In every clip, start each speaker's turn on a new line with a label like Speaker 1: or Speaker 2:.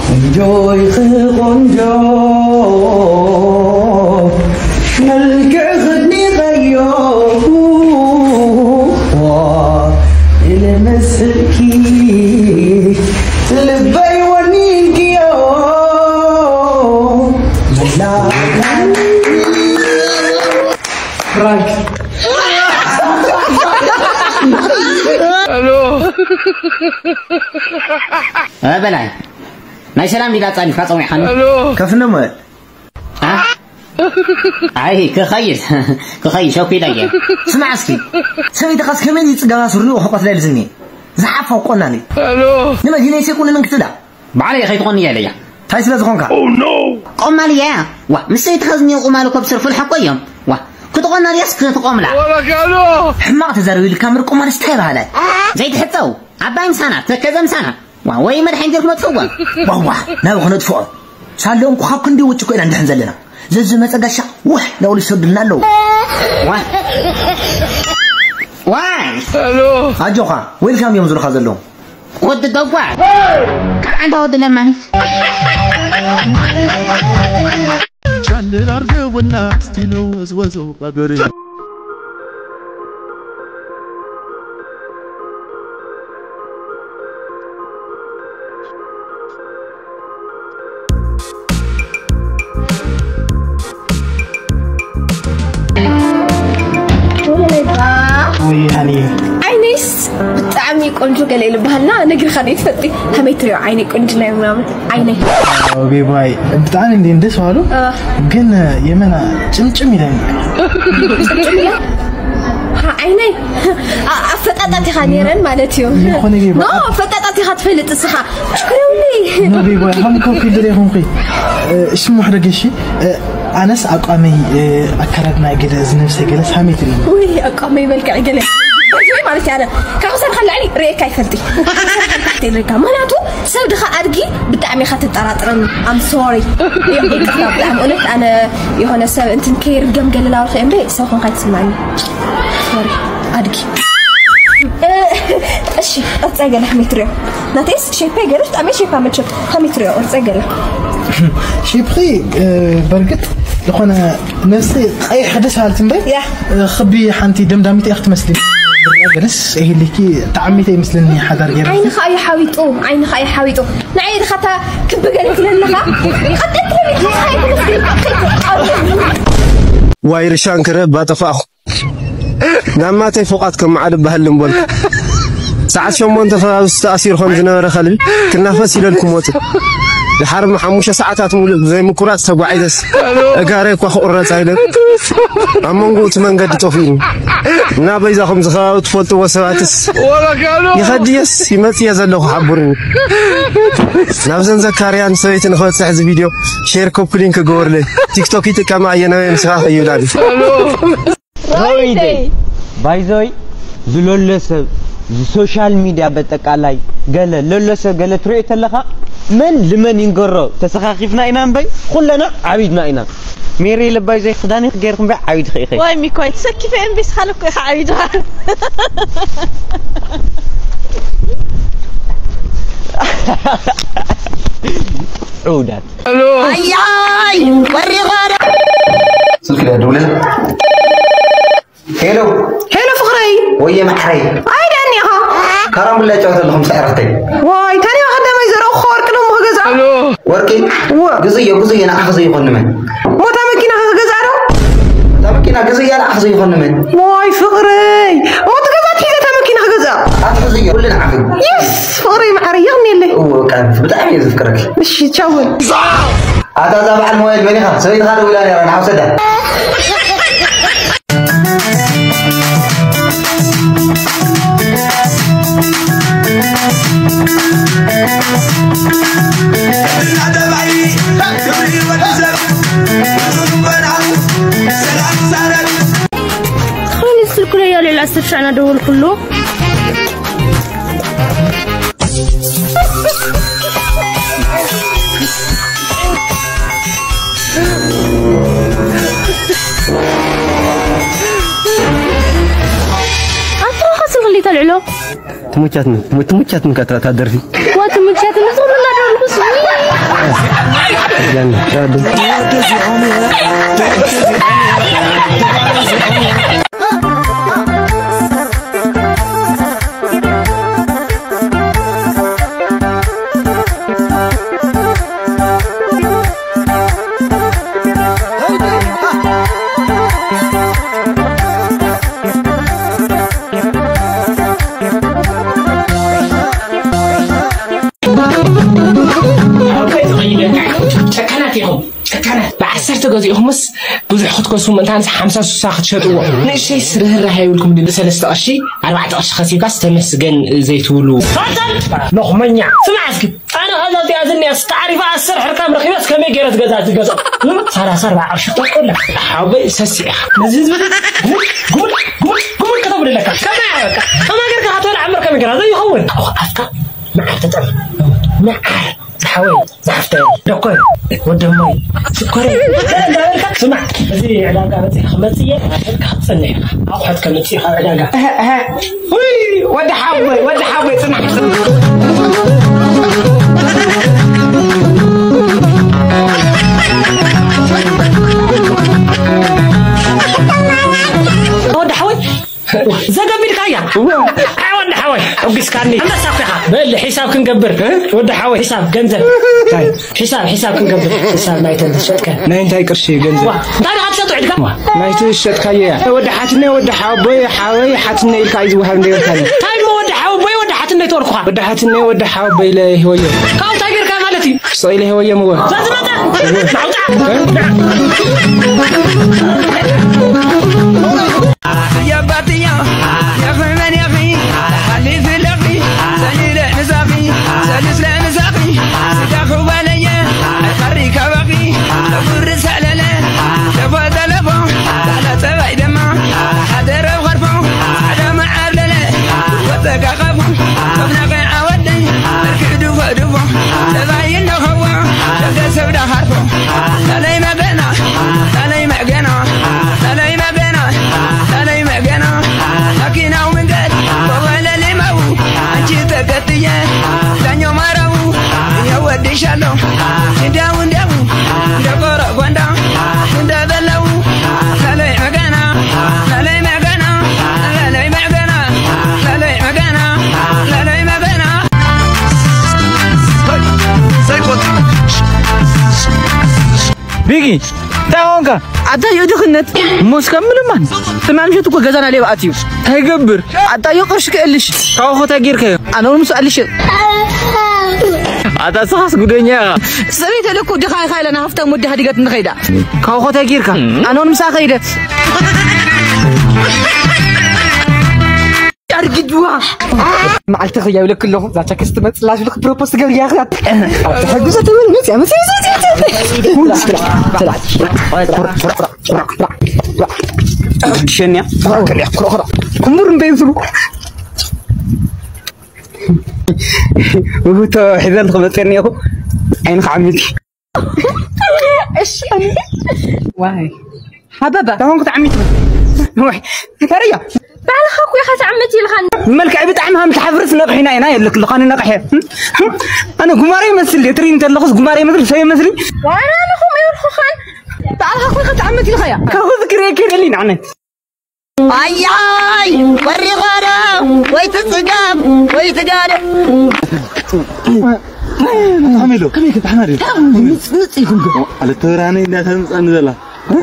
Speaker 1: قنجوي قنجو ملقع خدني غيو إلى مسكي لبي ونينكيو لا فرانك
Speaker 2: الو
Speaker 3: بلاي ما سلام لي لا تصالي فاصوي حنو
Speaker 2: الو
Speaker 1: كفنا ما
Speaker 3: اي كخيس شو كده يا
Speaker 1: اسمع اسكي سمي دقاس كمان يتصقا سرني وحقت لي لزني زعف وقناني
Speaker 2: الو
Speaker 1: لما جينا يكون ننكتدا
Speaker 3: بعلي خي تغني يا ليا
Speaker 1: هاي سلا زغونكا
Speaker 2: او نو
Speaker 3: قوم ليا وا مسي تخزني ومالك بسر في الحقيم وا كتغنى ليس كتقوم لا
Speaker 2: ولك الو
Speaker 1: حماق تزروي الكاميرا قمر استهبها علي
Speaker 3: زي تحطو عباين سنه تكزم سنه وي مدحين ديرك متفوا
Speaker 1: واه ناو خنت فوق سالون خاب كندي وچ كو اندحن زلنا زز مصغاشا وح لو يسدلنا لو
Speaker 3: واي
Speaker 2: الو
Speaker 1: اجوخا ويلكم يوم زلخا زلو
Speaker 3: ود دغوا عند ود لما
Speaker 4: شاندل ارجونا ستيلو وزوزو قبري
Speaker 5: عينيس بتعمي قنجو قليل بهالنا نقر خديت فتري هميتريو عيني قنجنا منامن عيني
Speaker 6: اوكي باي بتاعني اللي ندس والو قلنا يمنا چمچم يلان
Speaker 5: عيني فتاتي خانيرن مالتيو نو فتاتي خاتفلت الصحه شكرا لي
Speaker 6: نو بي باي هم كوفي دريهم خي اسمه حرقشي انس اقامي اكردنا جلز نفسي جلس هميتري
Speaker 5: وي اقامي ملك عجله شوي مالتي انا كاوسر خلي علي ريك كيفلتي تيركا مالاتو سود خا ادغي بتعمي خاتطراطرن ام سوري يا كتاب قلت انا يهونه سب انتن كير جمجللاو خيمبي سوخن خايت سمعني سوري ادغي اشي اتصاجل حميتريو ناتيس شيبي قرفت امي شيبا متشف حميتريو اتصاجل
Speaker 6: شيبخي برقت لخونا نفسي اي حدث هالتن بي خبي حنتي دمدامتي اخت مسلي جلس هي اللي كي تعميتي مثلني حذر غير
Speaker 5: عين خاي حاويطو عين خاي حاويطو نعيد خطا كب قالك لها خطت لي
Speaker 7: واير شانكره باطفاخ نعماتي فوقاتكم عاد بهالنبل ساعه شمون تاسير خون زنبره خلبي كنافس يلكم موت الحرب حموشه ساعات مولد زي مكرات تبعيدس اغاري كو خورص ايدن امونغوت منغد توفين نا بيزاكم زخاوت فوتو وسواتس
Speaker 2: ولك الو
Speaker 7: يخديس يمت يزلو حبرني نابزن زكاريان سويتن خوت صح فيديو شير كوب لينك غورلي تيك توك يتكما ينوي مسخ يولاد
Speaker 2: الو
Speaker 8: رويدي بايزوي زلولسب سوشال ميديا بتقالاي قال لولسب قال تريت لها من لمن ينقرو تسخاخفنا إنام بي كلنا عبيدنا إنام ميري لباي زي خداني غيركم بي عبيد خيخي
Speaker 9: واي مي كويت سكي في ام بيس خلوك عبيد
Speaker 8: عودات
Speaker 2: الو
Speaker 3: اي وري غاره
Speaker 1: سلك دولة هيلو
Speaker 5: فخري
Speaker 1: ويا محري
Speaker 5: عيدني ها
Speaker 1: كرم الله جوت لهم سعرتي
Speaker 5: واي تاني واحد ما يزرعوا خور كلهم هجزع
Speaker 2: الو
Speaker 1: وركي قزيه انا اخذ يخون من
Speaker 5: مو تمكينا هجزع له
Speaker 1: تمكينا قزيه انا اخذ يخون من
Speaker 5: واي فخري مو تجزع كذا تمكينا هجزع
Speaker 1: اخذ كلنا عفو
Speaker 5: يس فخري معري يغني اللي
Speaker 1: هو كان بتعمل يذكرك
Speaker 5: مش تشاول
Speaker 1: هذا تبع الموبايل مني خلاص سويت هذا ولا انا عاوزه
Speaker 5: خليني السلك يا للأسف شأن دول كله أنت خاص اللي طلع له
Speaker 7: تموتشاتن كتر تدري
Speaker 5: وتموتشاتن صور الله دربس
Speaker 10: بعسرت جزء همس بزح خد كوسو من تانس 5 ساعة شدوا نشي سره رهاي ولكم دي 3 أشي 4 أشخاص يقاس تمسجن زيتولو نخمنيا سمع اسكت أنا هذا دي أذني أستعرف أسر حركة رخيص كم يجرت جزات جزات صار 4 أشخاص كلها حبي سسيح لذيذ قول كتب لك كم غيرك هتقول عمرك كم يجرت هذا يهون أفكار ما عرفت ما عرفت حاول زحفتين دقيق ودمي سكري لا سمع زي علاقة زي خمسية صنع أو حد كم تسيح علاقة وي ود حاوي سمع ود حاوي زاد بالكايا ود حاوي أبغى كارني أنا سافحة بل حساب كنقبر ود حاوي حساب جنزل حساب كنقبر حساب ما يتنشتك
Speaker 6: ما انت يكرشي جنزل
Speaker 10: داري هتشطو عندك
Speaker 6: ما يتنشتك يا ود حاوي حاتني الكايز وهم دير ثاني
Speaker 10: هاي ما ود حاتني تورخها
Speaker 6: ود حاوي له هويه
Speaker 10: كاو تاجر كمالتي
Speaker 6: صايله هويه مو
Speaker 11: يا باتيا يا فمن يا في خلي في لقي سليل نزافي سلس لا نزافي سداخو باليا خريك باقي فرس على لا تبا تلفو على تبع دما حدر وغرفو على ما عبلله وتقاقفو تبنقي عودي تركدو فدفو تباين هو تكسب ده حرفو تلاي مقنا تلاي مقنا تلاي مقنا تلاي مقنا لكن او من قد ولا لي مو انتي تقتيه دانيو مارو يا ودي شالو نداو دقور غوندا ندبلو تلاي مقنا تلاي مقنا تلاي مقنا تلاي مقنا تلاي مقنا
Speaker 6: بيجي تاونكا عطايو دخنت موس كمل من تمام شو تقول جزانا ليه بقتيو تيجبر عطايو قرش كقلش كاو تاجير كيو انا ولمس قلش عطا صاص غدنيا سبيت لكو دخاي خايلنا هفتا مد هديقت نخيدا كاو تاجير كا انا ولمس خيدت أرجدوا مع التغيير ولا كله ذا تكست مثلاش لك بروبوس قال يا أخي تحدث تقول متى شنيا كمر بينزلوا وهو حذر خبطني أخو عينك عمتي إيش واي حبابة تمام عمتي واي كاريا
Speaker 5: بعد خاكو يا خات عمتي الخان
Speaker 6: مالك عبيت عمها متحفرس نقحنا هنا يلك لقاني نقحه انا قماري مثل ترين تلخص قماري مثل شيء مثلي
Speaker 5: وانا اخو ما يروح خان بعد خاكو يا خات عمتي الخيا
Speaker 6: كاخذ كريكير اللي نعنت
Speaker 3: اي وري غارة ويتسقام ويتقارب
Speaker 7: عملوا كم يكتب حماري نصيكم على التوراني لا تنزل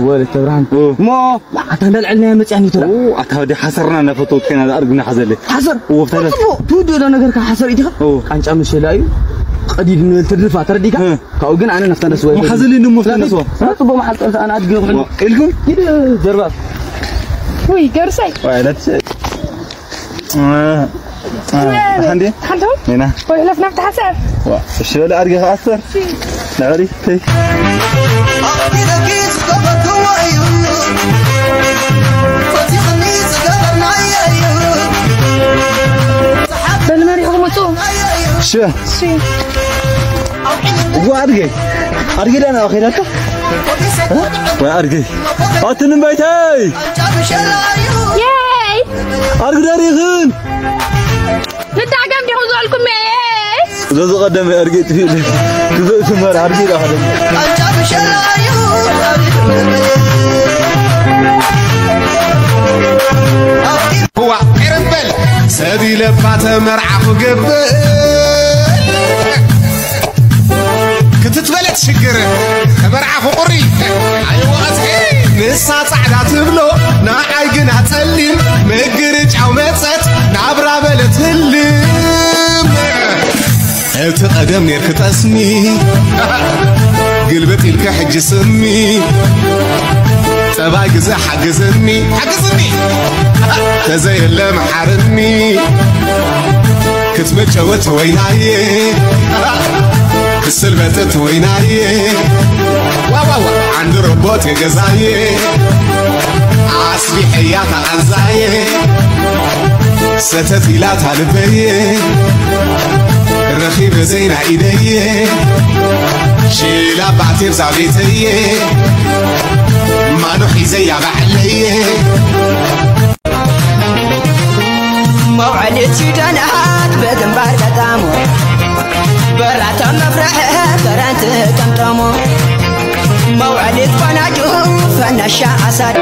Speaker 7: ولا التوران ما عتندل علنا مصاني ترى عتودي حسرنا نفطوت كنا ارغنا حزله حسر وفتله تودو له نغير كحسر ايدك قنጫ مشلاي قديد من تدفع ترديك كاو ግን انا نفتنس ወይ حزلي نمو فتنس صبو ما حصل انا ادغ الكم يد جربات
Speaker 5: وي قرصي
Speaker 7: وعلت عندي هنا
Speaker 5: ولا في نفتح حسر
Speaker 7: شو لا ارجع اثر لا اري
Speaker 5: بالماري خمسو
Speaker 7: شو وارجع انا اخيرك وارجع اتنم بيتي
Speaker 5: ياي
Speaker 7: ارجع ريغن
Speaker 5: لكم ايه
Speaker 12: ذو قدم ارجيت في ذو ثمر ارجيت اخذ
Speaker 13: هو قربل سدي لبات مرعف قبل كنت تبلت شجر مرعف قري ايوا اسحي نسا صعدا تبلو ناعي قنا تسلم مقرج او مصت نعبرا بلت هلم تقدم نير كتسمي قلبتي لك حج سمي تباي قزا حقزني تزين لم حرمي كتمجوت ويناي كسلبتت ويناي واو عند ربوت غزاي عصبي حيات عزاي ستت لا تعلبي الرخيب زين ايدي شيلا بعتير زعبيتي ما نحي زي بعلي
Speaker 11: موعد تشدنات بجنبار كتامو برات مفرح برانت كمتامو موعد فناجو فنشا أسد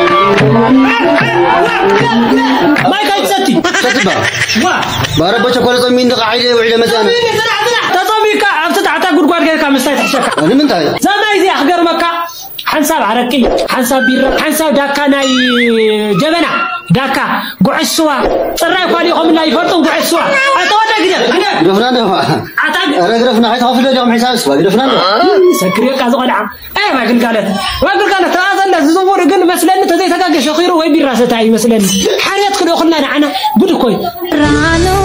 Speaker 10: ما يكايتساتي
Speaker 12: تتبع باربا شكولا مين دقا عيلي وعيلي مزانا
Speaker 10: تطميكا عبتت عطا قرقوار كيكا مستايت حشاكا
Speaker 12: أنا من تاي
Speaker 10: زما يزي أخبر مكا حنساب عرقي حنساب بيرا حنساب داكا ناي جبنا داكا قعسوا صراي قاليهم لا يفرطوا قعسوا أتوانا كده
Speaker 12: قرفنا أنا قرفنا حيث حافظ اليوم حساب سوا قرفنا
Speaker 10: سكريك أزغل عم ما قلت هذا الزبور قل مثلا تزي تقاق شخير وهي بيراسة تاعي مثلا حريت كده أخلنا أنا قد كوي
Speaker 5: رانو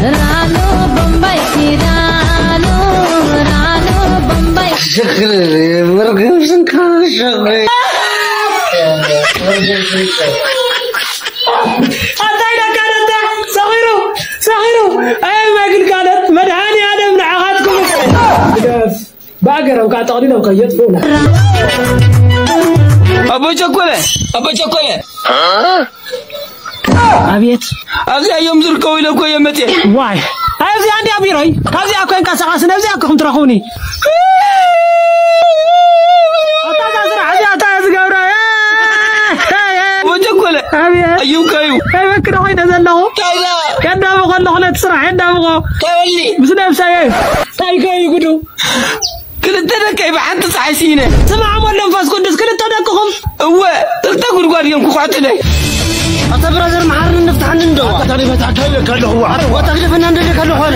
Speaker 5: رانو بمباي رانو بمباي
Speaker 12: شكرا مرقم شنكا شغل
Speaker 10: أتاينا كانت صغيرو أي ما قل كانت مدهاني أنا من عهاتكم باقر وقاعد تقولين وكيت فونا
Speaker 11: أبو شكولة
Speaker 10: أبيت
Speaker 11: أبي يوم زركوا إلى كوي متى
Speaker 10: واي أبي عندي أبي راي أبي أكو إنك سقاس نبي أكو تراخوني
Speaker 11: أبو شكولة أيوم كايو
Speaker 10: أيوة كده وين نزلنا كنا بقول له تسرع عندنا بقول
Speaker 11: كاولي
Speaker 10: بس نفسي تاي كايو كده
Speaker 11: كنت أنا كيف حنت صحيسينه
Speaker 10: سمع عمر لنفاس كنت كنت أدقهم
Speaker 11: هو تقول قاريهم كوعتنا
Speaker 12: أتبرزر محرن نفتح عندنا تعرف تعكيلك هذا هو وتعرف أن عندك هذا هو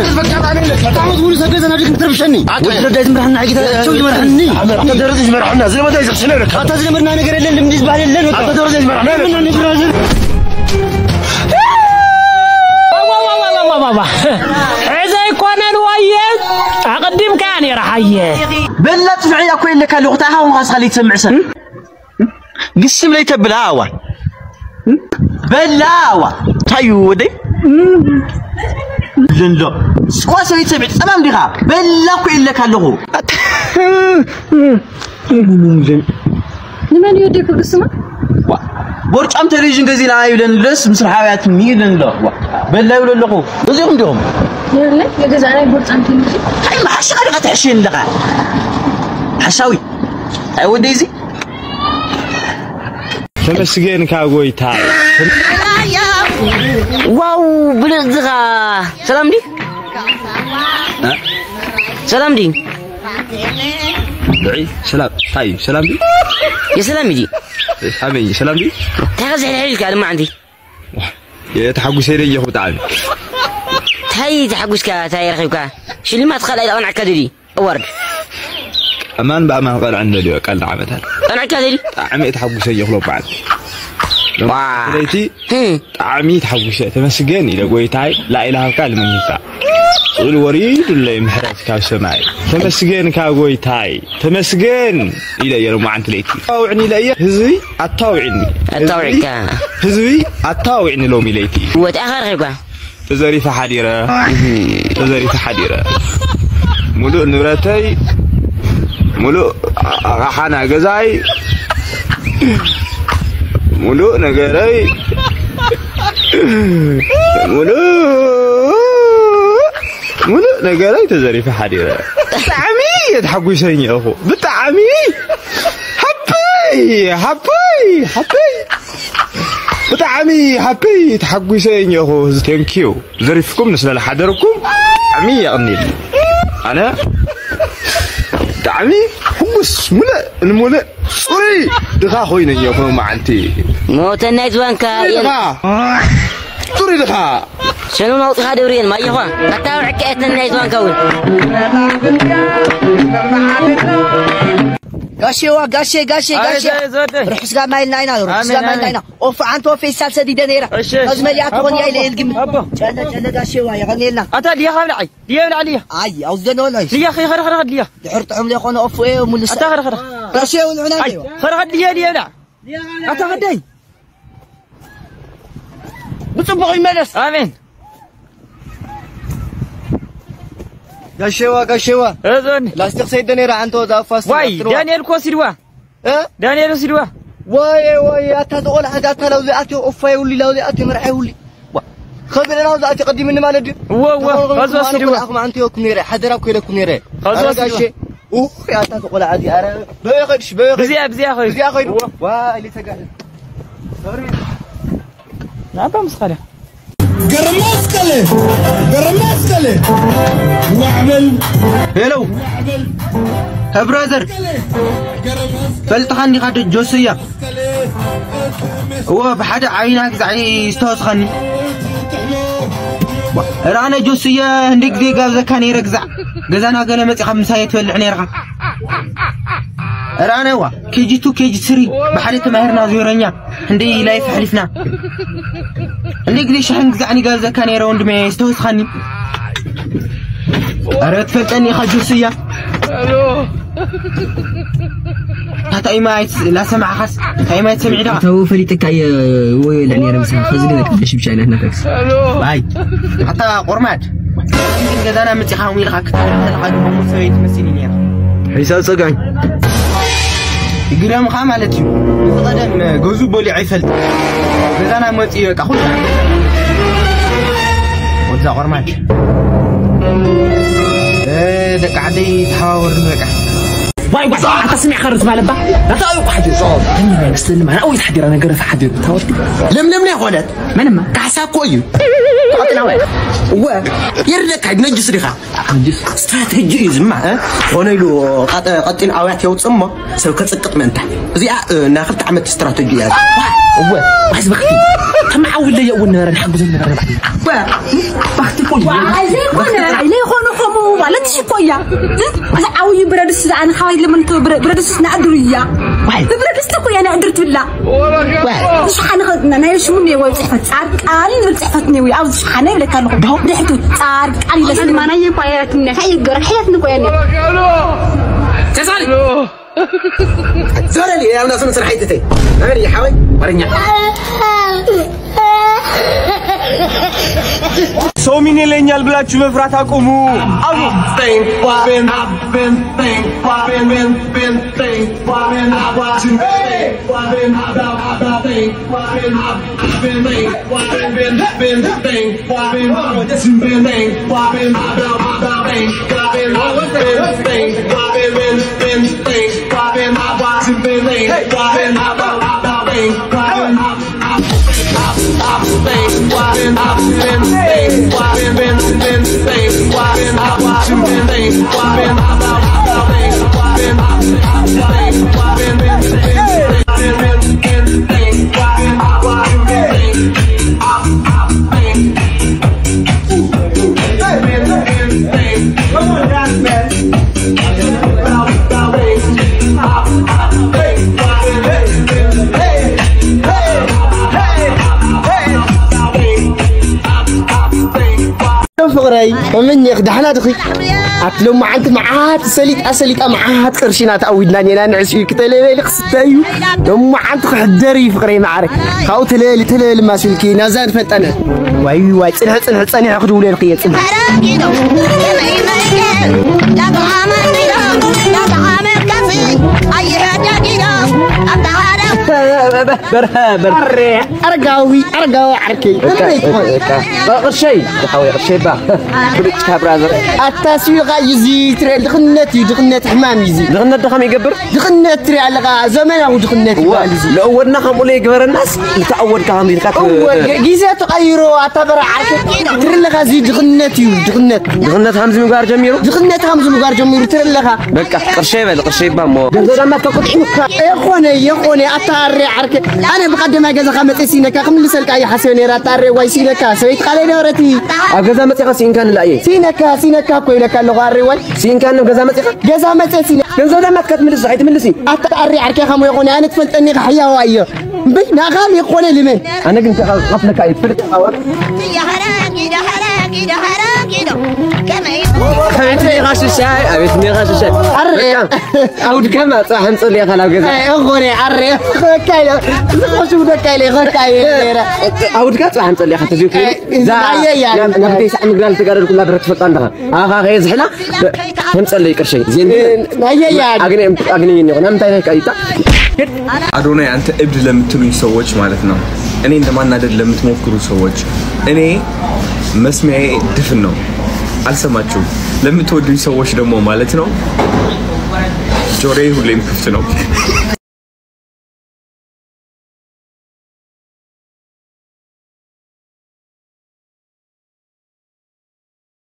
Speaker 12: تعرف تقول سجز أنا أديك تربشني ولا دايز مرحنا عقيدة شو مرحني أنت درجة مرحنا زي ما دايز خشنك أنت زي مرحنا نقرأ اللي بالنسبة لي اللي أنت درجة مرحنا من نبرزر
Speaker 10: بابا إذا يكون الويل أقدم كان يرحيه
Speaker 1: بلا تفعي أكو إلا كان لغتها وغاز خلي تسمع سن
Speaker 12: قسم لي تبلاوة
Speaker 1: بلاوة
Speaker 12: تايو ودي
Speaker 1: لندو سكوا سوي تسمع تمام ديها بلا أكو إلا كان لغو
Speaker 5: لمن يوديك قسمه
Speaker 1: برج أم تليجن جزيلا يولن لس مصر حياة ميلن لا بلا يولن لغو وزيهم دوم
Speaker 5: يلا يا جزانا برج أم تليجن
Speaker 1: أي ما حش غير قتحشين لغا حشاوي أي وديزي
Speaker 12: تمسجين كاغوي تاي
Speaker 3: واو بلزغا سلام دي سلام دي
Speaker 12: دعي سلام طيب سلام دي
Speaker 3: يا سلام دي
Speaker 12: حبيبي سلام دي
Speaker 3: تغزل عليك انا ما عندي
Speaker 12: يا تحقق سيري يا تعال
Speaker 3: تاي تحقق تاي رخيوكا شو اللي ما تخلى الى انا عكادلي ورد
Speaker 12: امان بامان قال عندنا دي قال عمتها
Speaker 3: انا عكادلي
Speaker 12: عمي تحقق سيري يخلو بعد ليتي عمي تحقق سيري تمسجين الى قويتاي لا اله الا الله من يتا والوريد اللي محرات كاو سماعي تمسجين كاغوي تاي تمسجين الى يوم عند ليتي اوعني لي هزوي اتاوعني
Speaker 3: اتاوعك
Speaker 12: هزوي اتاوعني لو ميليتي
Speaker 3: وتاخر غيرك
Speaker 12: تزريف حديره ملو نبرتي ملو حنا غزاي ملو نغري ملو نقرأي تزريف حديرة بتعمي تحقوسني أخو بتعمي حبي بتعمي حبي تحقوسني أخو ثانكيو زريفكم نسل حدركم عمي أغني أنا تعمي حبس ملا صري دخا خوينا يا أخو معنتي
Speaker 3: موت النجوان كا
Speaker 12: صري دخا
Speaker 3: شنو موت هادورين ما يخوان كتاو عكيت النجوان كون
Speaker 1: قاشي روح سقا مايلنا اوف انت وفي السالسه دي دنيره ازمليات غنيا الى القم جل قاشيوا يغني لنا
Speaker 8: اتا دي خابلعي دي عليا
Speaker 1: اي او زنولاي
Speaker 8: يا اخي خرخ لي
Speaker 1: حرت عملي خونا اوف ايه وملس
Speaker 8: اتا خرخ
Speaker 1: قاشيوا العناي
Speaker 8: خرخ لي لا اتا غدي بتصبغ الملس امين
Speaker 1: قاشيوا
Speaker 8: اذن
Speaker 1: لا استقصيد دنيره انت وزافاس
Speaker 8: واي دانيال كوسيدوا دانيال سيدوا
Speaker 1: واي اتذقول حاجات لو زاتي اوف يولي لو زاتي مرحي يولي خبرنا لو زاتي قديم من مالدي
Speaker 8: غزو سيدوا
Speaker 1: اخو ما انت يوكم نيره حدراكو يلكم نيره
Speaker 8: غزو سيدوا
Speaker 1: يا اتذقول عادي ارى بيخدش
Speaker 8: بزي اخوي
Speaker 1: واي اللي تقال
Speaker 8: نعم مسخره
Speaker 13: قرمسكله وعمل
Speaker 6: هلو برادر فلتخني قد جوسيا هو بحد عينك زعي استوسخني رانا جوسيا هنديك دي غاز كان يرجع غزانا قال مصي 5 يتفلعني رخا رانا وا كيجي 2 كيجي 3 بحد تماهرنا زيرنيا هندي لايف حلفنا هنديك دي شحن زعني غاز كان يرا وندمي استوسخني أردت فلتني خجوسيا
Speaker 2: الو
Speaker 6: هاي ما لا سمع خس هاي ما تسمع ده
Speaker 1: تو فريتك هي وين يعني انا مسا خزي لك ايش بشاي هنا تاكس
Speaker 2: الو
Speaker 6: باي حتى قرمات كذا انا متخاوي لك تلقى مسوي تمسيني يا حساب صقاي يقرام خا مالتي قدام غزو بولي عيفلت كذا انا متي بقى خذ وذا قرمات دك عادي تحاور بقى
Speaker 10: واي تسمع خرج مالبا لا تايق حدير اني ما استلم انا اول حدير انا قرف حدير تاوتي
Speaker 1: لم يا خولت منما كحسا كويو قطنا وين و يردك عند نجس ريخا نجس استراتيجي زما هونيلو قطين اوات يوصما سو كصقط منتا ازيا ناخذ عمت استراتيجيات و واحد بختي كم عاول لي اول نهار نحب زي نهار بعد بختي كل
Speaker 5: عايزين كنا ليه خونو خمو ولا تشي كويا عاوي برادس انا خايل لما انت برادس نعدريا برادس كويا انا قدرت بالله شحن انا يشمني وصحفت قال صحفتني وي عاوز شحن ولا كان ريحته صارك علي لسه ما انا يقايات من هي قرحيتنا كويا
Speaker 1: تسالي زولي يا ناس نصر حيتتي انا يا حاوي ورنيا
Speaker 7: سومين يلኛል ብላችሁ መፍራት አቁሙ አሉ فقري ومن يخدحنا دخي أتلوم معك معات أسليت معات قرشنا تعودنا نينا نعسي كتلي لقصتايو لوم معك حدري فقري معرك خاو تلي ما سلكي نازان فتنا واي صنع ياخذوا لي القيه صنع لا
Speaker 1: أرجعوي عركي
Speaker 10: قرشي تحاول قرشي با بريتك برادر
Speaker 1: التسويق يزيد ترى دخنت حمام يزيد
Speaker 10: دخم يقبر
Speaker 1: دخنت ترى على زمان أو دخنت
Speaker 10: لأولنا خم ولا يقبر الناس لتأول كلام يتكلم
Speaker 1: جيزة تغيروا اعتبر عركي ترى لها زيد دخنت
Speaker 10: همز مقار جميرو
Speaker 1: دخنت همز مقار جميرو ترى لها
Speaker 10: بك قرشي با مو
Speaker 1: لما تقول يا خوني أتاري عركي أنا بقدم أجازة خمس سنين كم لسه كاي حسوني راتاري ويسينك سويت قالي دورتي
Speaker 10: أجازة متى سين كان لا
Speaker 1: سينك كويلة كان لغاري وين
Speaker 10: سين كان أجازة
Speaker 1: متى سينك
Speaker 10: جزء ما كتمل صحيح تملسي
Speaker 1: أتاري عركي خمو يقولي أنا تفلت إني حيا وايو بينا غالي يقولي لمن
Speaker 10: أنا كنت غفلك أي فرت أول
Speaker 11: يا حراقي
Speaker 10: حبيتني غاش الشاي أود كما صح نصلي يا خلاص كذا
Speaker 1: أخوني عري كايلة خشوا ده كايلة
Speaker 10: أود كات صح نصلي خاطر زيك لا نبتي ساعة مقدار تقرر كلها برت فطانها هاي زحلة نصلي كل شيء زين
Speaker 1: هيا
Speaker 10: أغني نعم تايك أيتا
Speaker 12: أدوني أنت ابن لم تلوي سوتش مالتنا أنا عندما نادر لم تموكروا سوتش أنا مسمعي دفنو አልሰማችሁ ለምትወዱኝ ሰዎች ደግሞ ማለት ነው ጆሮዬ ሁሌም ክፍት ነው